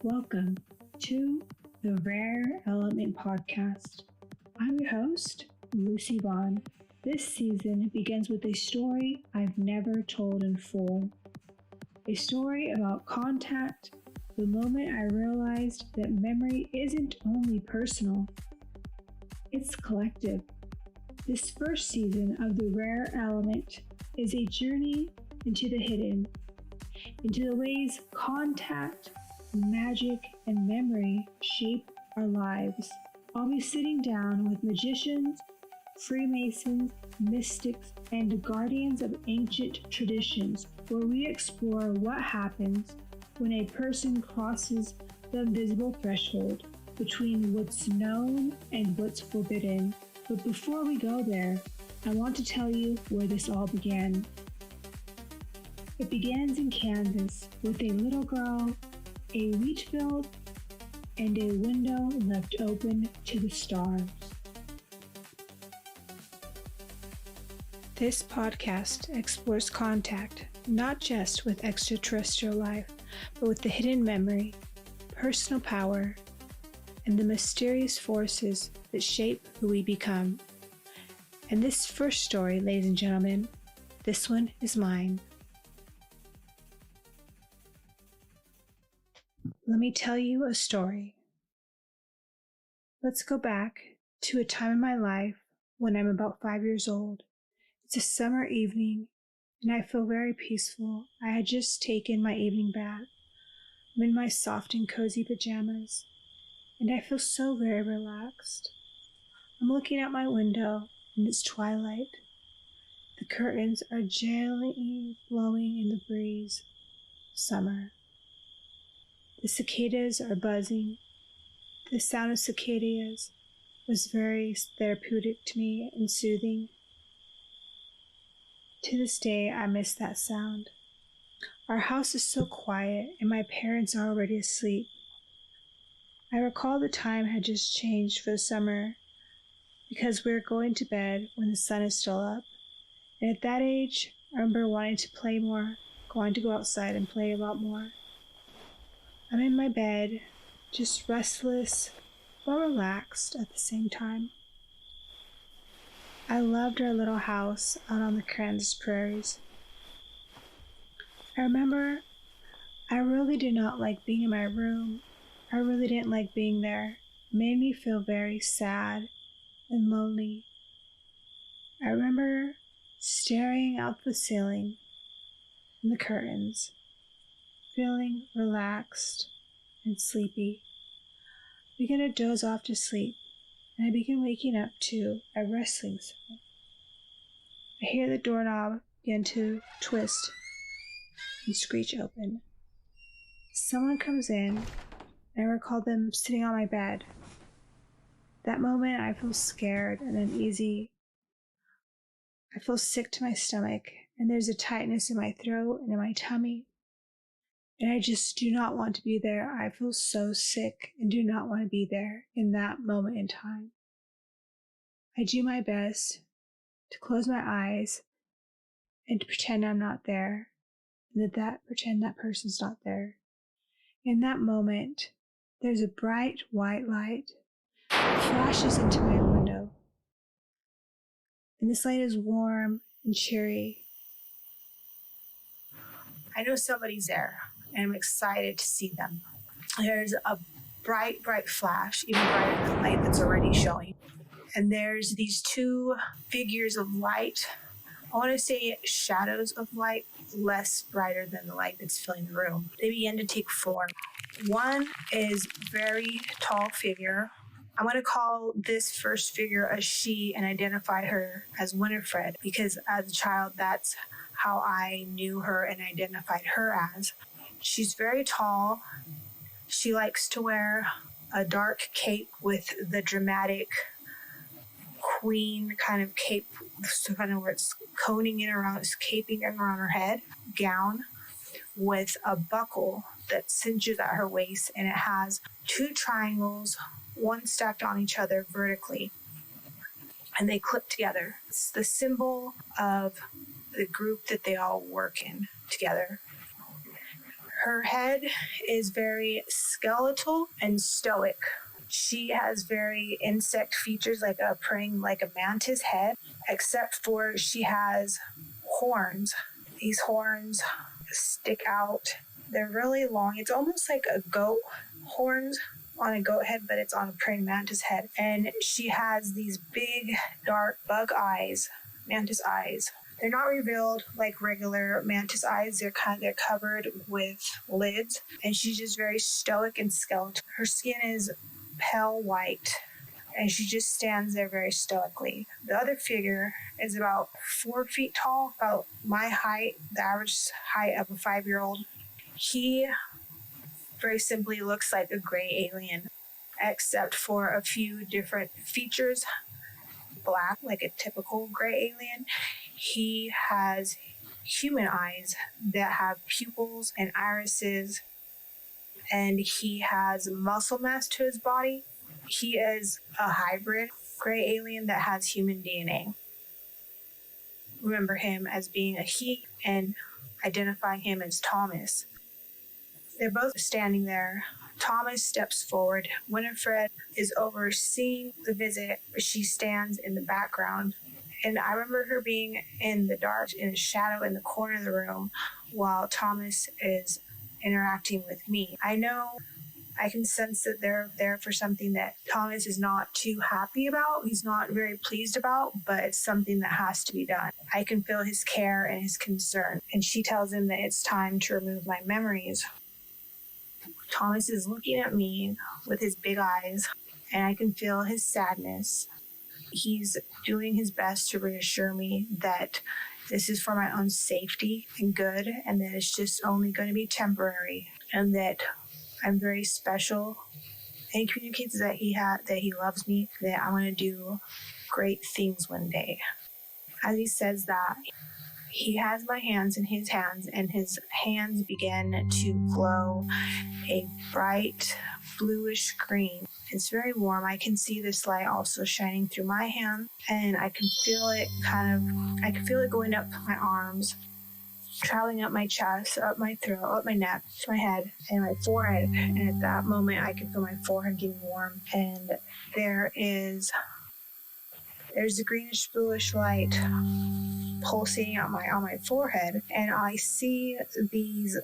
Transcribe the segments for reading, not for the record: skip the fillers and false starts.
Welcome to the Rare Element Podcast. I'm your host, Lucy Vaughn. This season begins with a story I've never told in full. A story about contact, the moment I realized that memory isn't only personal, it's collective. This first season of the Rare Element is a journey into the hidden, into the ways contact, magic, and memory shape our lives. I'll be sitting down with magicians, Freemasons, mystics, and guardians of ancient traditions, where we explore what happens when a person crosses the invisible threshold between what's known and what's forbidden. But before we go there, I want to tell you where this all began. It begins in Kansas with a little girl, a wheat field, and a window left open to the stars. This podcast explores contact, not just with extraterrestrial life, but with the hidden memory, personal power, and the mysterious forces that shape who we become. And this first story, ladies and gentlemen, this one is mine. Let me tell you a story. Let's go back to a time in my life when I'm about 5 years old. It's a summer evening, and I feel very peaceful. I had just taken my evening bath. I'm in my soft and cozy pajamas, and I feel so very relaxed. I'm looking out my window, and it's twilight. The curtains are gently blowing in the breeze. Summer. The cicadas are buzzing. The sound of cicadas was very therapeutic to me and soothing. To this day, I miss that sound. Our house is so quiet, and my parents are already asleep. I recall the time had just changed for the summer because we were going to bed when the sun is still up. And at that age, I remember wanting to play more, wanting to go outside and play a lot more. I'm in my bed, just restless but relaxed at the same time. I loved our little house out on the Kansas prairies. I remember I really did not like being in my room. I really didn't like being there. It made me feel very sad and lonely. I remember staring out the ceiling and the curtains, feeling relaxed and sleepy. I began to doze off to sleep, and I began waking up to a rustling sound. I hear the doorknob begin to twist and screech open. Someone comes in, and I recall them sitting on my bed. That moment, I feel scared and uneasy. I feel sick to my stomach, and there's a tightness in my throat and in my tummy. And I just do not want to be there. I feel so sick and do not want to be there in that moment in time. I do my best to close my eyes and to pretend I'm not there, and pretend that person's not there. In that moment, there's a bright white light that flashes into my window. And this light is warm and cheery. I know somebody's there, and I'm excited to see them. There's a bright flash, even brighter than the light that's already showing. And there's these two figures of light. I want to say shadows of light, less brighter than the light that's filling the room. They begin to take form. One is very tall figure. I'm going to call this first figure a she and identify her as Winifred, because as a child, that's how I knew her and identified her as. She's very tall. She likes to wear a dark cape with the dramatic queen kind of cape, so kind of where it's coning in around, it's caping in around her head, gown with a buckle that cinches at her waist, and it has two triangles, one stacked on each other vertically, and they clip together. It's the symbol of the group that they all work in together. Her head is very skeletal and stoic. She has very insect features, like a mantis head, except for she has horns. These horns stick out. They're really long. It's almost like a goat horns on a goat head, but it's on a praying mantis head. And she has these big, dark bug eyes, mantis eyes. They're not revealed like regular mantis eyes. They're covered with lids. And she's just very stoic and skeletal. Her skin is pale white, and she just stands there very stoically. The other figure is about 4 feet tall, about my height, the average height of a 5-year-old. He very simply looks like a gray alien, except for a few different features. Black, like a typical gray alien. He has human eyes that have pupils and irises, and he has muscle mass to his body. He is a hybrid gray alien that has human DNA. Remember him as being a he and identifying him as Thomas. They're both standing there. Thomas steps forward. Winifred is overseeing the visit, but she stands in the background. And I remember her being in the dark, in a shadow in the corner of the room, while Thomas is interacting with me. I know I can sense that they're there for something that Thomas is not too happy about. He's not very pleased about, but it's something that has to be done. I can feel his care and his concern. And she tells him that it's time to remove my memories. Thomas is looking at me with his big eyes, and I can feel his sadness. He's doing his best to reassure me that this is for my own safety and good, and that it's just only going to be temporary, and that I'm very special. And he communicates that he loves me, that I'm going to do great things one day. As he says that, he has my hands in his hands, and his hands begin to glow a bright bluish green. It's very warm. I can see this light also shining through my hand, and I can feel it going up my arms, traveling up my chest, up my throat, up my neck, to my head, and my forehead. And at that moment, I can feel my forehead getting warm, and there's a greenish bluish light pulsating on my forehead, and I see these.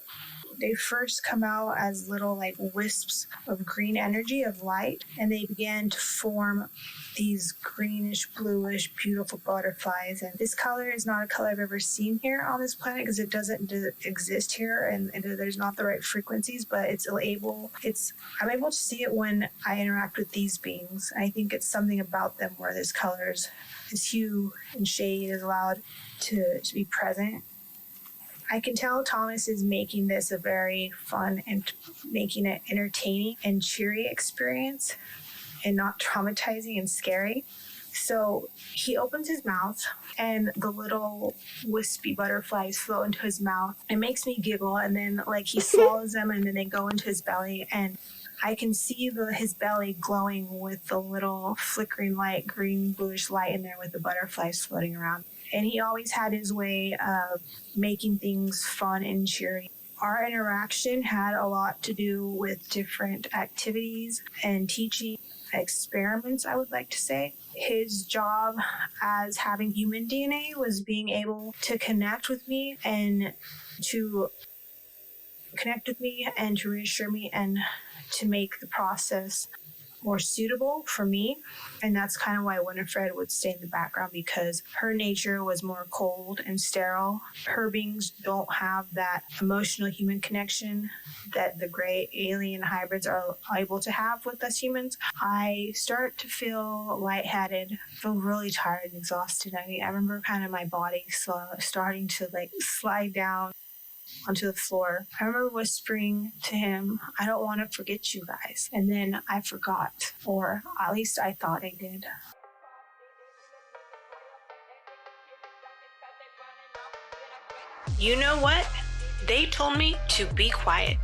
They first come out as little like wisps of green energy of light, and they begin to form these greenish, bluish, beautiful butterflies. And this color is not a color I've ever seen here on this planet, because it doesn't exist here, and there's not the right frequencies. But I'm able to see it when I interact with these beings. I think it's something about them where this hue and shade is allowed to be present. I can tell Thomas is making this a very fun and making it entertaining and cheery experience, and not traumatizing and scary. So he opens his mouth, and the little wispy butterflies flow into his mouth. It makes me giggle, and then he swallows them, and then they go into his belly, and I can see his belly glowing with the little flickering light, green bluish light in there, with the butterflies floating around. And he always had his way of making things fun and cheery. Our interaction had a lot to do with different activities and teaching experiments, I would like to say. His job as having human DNA was being able to connect with me and to reassure me and to make the process more suitable for me. And that's kind of why Winifred would stay in the background, because her nature was more cold and sterile. Her beings don't have that emotional human connection that the gray alien hybrids are able to have with us humans. I start to feel lightheaded, feel really tired and exhausted. I remember kind of my body starting to slide down onto the floor. I remember whispering to him, "I don't want to forget you guys." And then I forgot, or at least I thought I did. You know what? They told me to be quiet.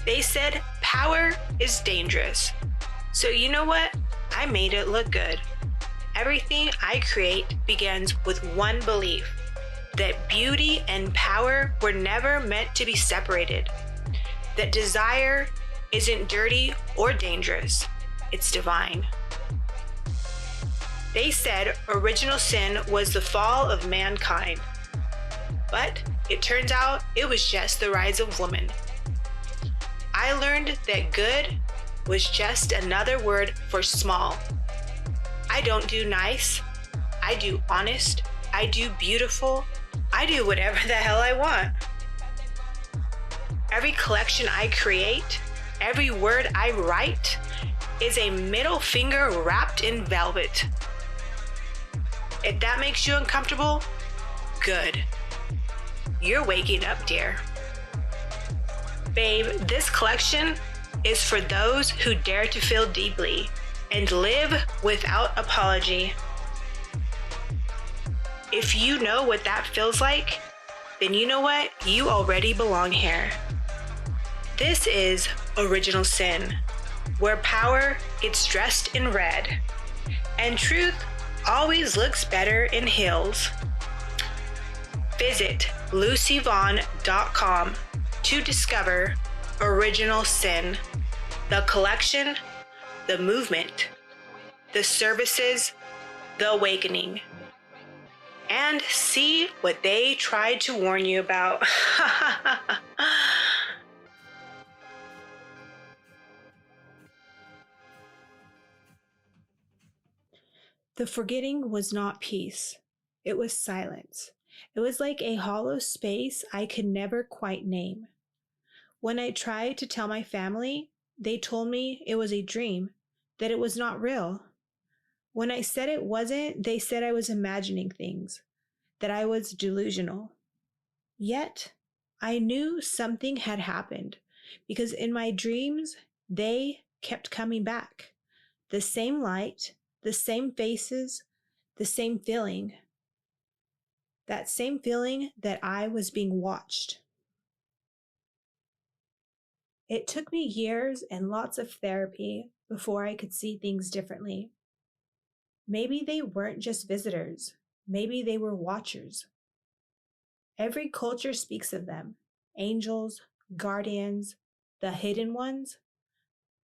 They said power is dangerous. So you know what? I made it look good. Everything I create begins with one belief: that beauty and power were never meant to be separated. that desire isn't dirty or dangerous, it's divine. They said original sin was the fall of mankind, but it turns out it was just the rise of woman. I learned that good was just another word for small. I don't do nice, I do honest, I do beautiful, I do whatever the hell I want. Every collection I create, every word I write, is a middle finger wrapped in velvet. If that makes you uncomfortable, good. You're waking up, dear. Babe, this collection is for those who dare to feel deeply and live without apology. If you know what that feels like, then you know what? You already belong here. This is Original Sin, where power gets dressed in red, and truth always looks better in heels. Visit LucyVaughn.com to discover Original Sin, the collection, the movement, the services, the awakening, and see what they tried to warn you about. The forgetting was not peace. It was silence. It was like a hollow space I could never quite name. When I tried to tell my family, they told me it was a dream, that it was not real. When I said it wasn't, they said I was imagining things, that I was delusional. Yet, I knew something had happened, because in my dreams, they kept coming back. The same light, the same faces, the same feeling. That same feeling that I was being watched. It took me years and lots of therapy before I could see things differently. Maybe they weren't just visitors. Maybe they were watchers. Every culture speaks of them. Angels, guardians, the hidden ones.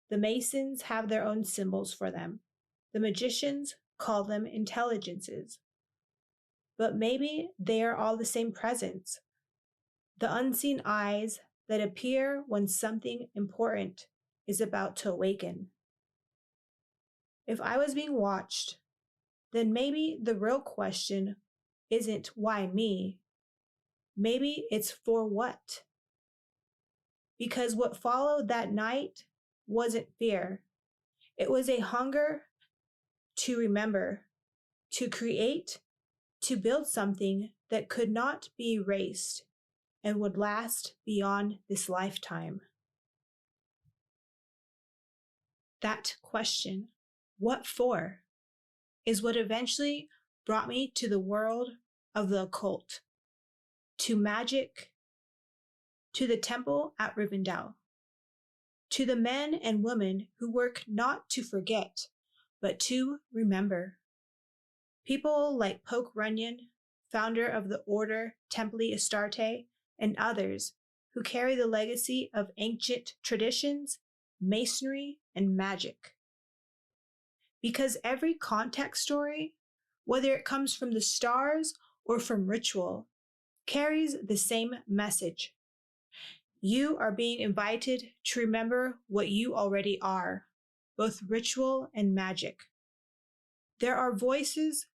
The Masons have their own symbols for them. The magicians call them intelligences. But maybe they are all the same presence. The unseen eyes that appear when something important is about to awaken. If I was being watched, then maybe the real question isn't why me? Maybe it's for what? Because what followed that night wasn't fear. It was a hunger to remember, to create, to build something that could not be erased and would last beyond this lifetime. That question, what for, is what eventually brought me to the world of the occult, to magic, to the temple at Rivendell, to the men and women who work not to forget, but to remember. People like Poke Runyon, founder of the Order Templi Astarte, and others who carry the legacy of ancient traditions, masonry, and magic. Because every context story, whether it comes from the stars or from ritual, carries the same message. You are being invited to remember what you already are, both ritual and magic. There are voices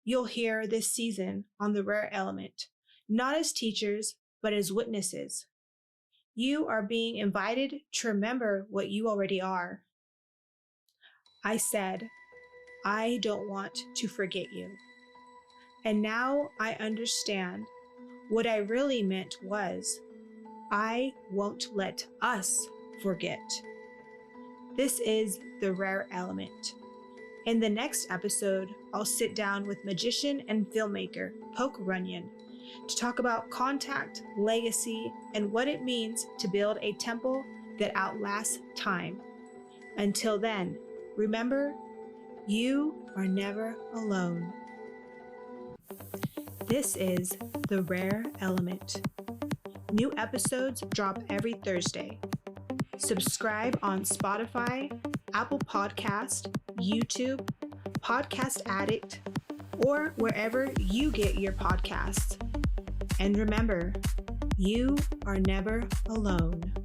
you'll hear this season on the Rare Element, not as teachers, but as witnesses. You are being invited to remember what you already are. I said, I don't want to forget you. And now I understand what I really meant was, I won't let us forget. This is the Rare Element. In the next episode, I'll sit down with magician and filmmaker Poke Runyon to talk about contact, legacy, and what it means to build a temple that outlasts time. Until then, remember, you are never alone. This is the Rare Element. New episodes drop every Thursday. Subscribe on Spotify, Apple Podcast, YouTube, Podcast Addict, or wherever you get your podcasts. And remember, you are never alone.